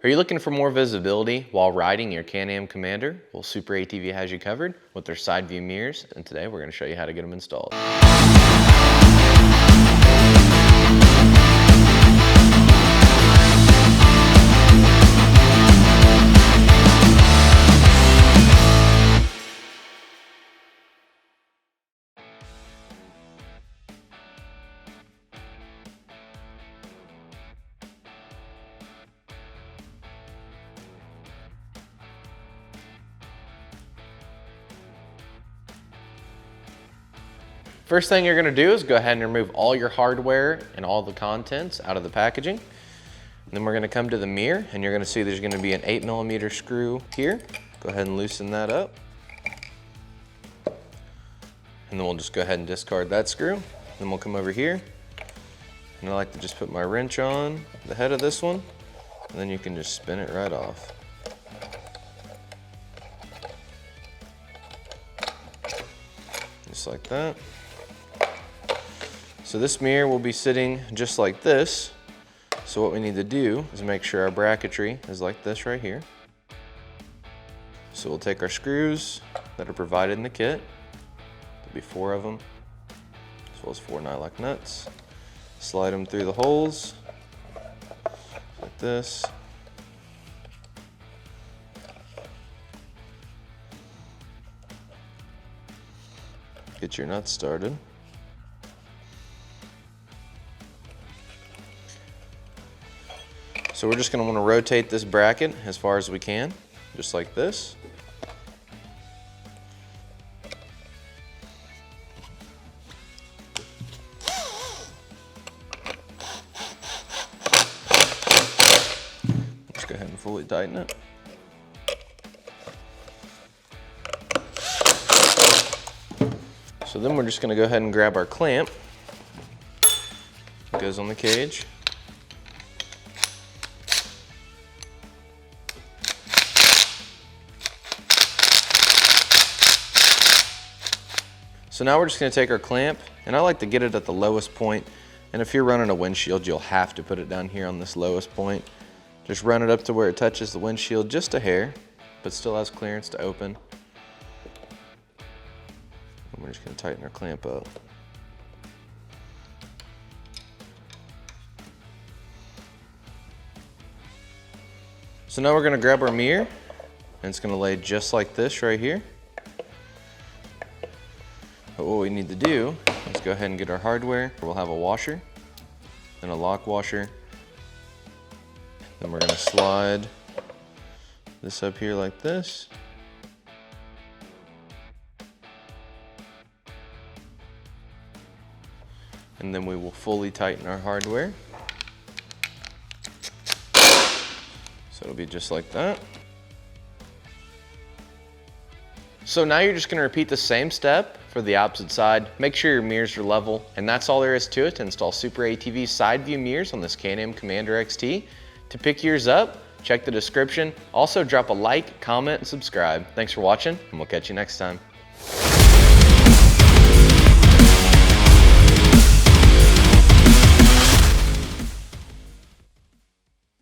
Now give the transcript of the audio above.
Are you looking for more visibility while riding your Can-Am Commander? Well, SuperATV has you covered with their side view mirrors, and today we're going to show you how to get them installed. First thing you're gonna do is go ahead and remove all your hardware and all the contents out of the packaging. And then we're gonna come to the mirror and you're gonna see there's gonna be an 8mm screw here. Go ahead and loosen that up. And then we'll just go ahead and discard that screw. Then we'll come over here. And I like to just put my wrench on the head of this one. And then you can just spin it right off. Just like that. So this mirror will be sitting just like this. So what we need to do is make sure our bracketry is like this right here. So we'll take our screws that are provided in the kit. There'll be 4 of them, as well as 4 nylock nuts. Slide them through the holes, like this. Get your nuts started. So we're just going to want to rotate this bracket as far as we can, just like this. Let's go ahead and fully tighten it. So then we're just going to go ahead and grab our clamp. It goes on the cage. So now we're just going to take our clamp, and I like to get it at the lowest point. And if you're running a windshield, you'll have to put it down here on this lowest point. Just run it up to where it touches the windshield just a hair, but still has clearance to open. And we're just going to tighten our clamp up. So now we're going to grab our mirror, and it's going to lay just like this right here. But what we need to do is go ahead and get our hardware. We'll have a washer and a lock washer. Then we're going to slide this up here like this. And then we will fully tighten our hardware. So it'll be just like that. So now you're just going to repeat the same step for the opposite side. Make sure your mirrors are level, and that's all there is to it to install SuperATV Side View Mirrors on this Can-Am Commander XT. To pick yours up, check the description. Also drop a like, comment, and subscribe. Thanks for watching, and we'll catch you next time.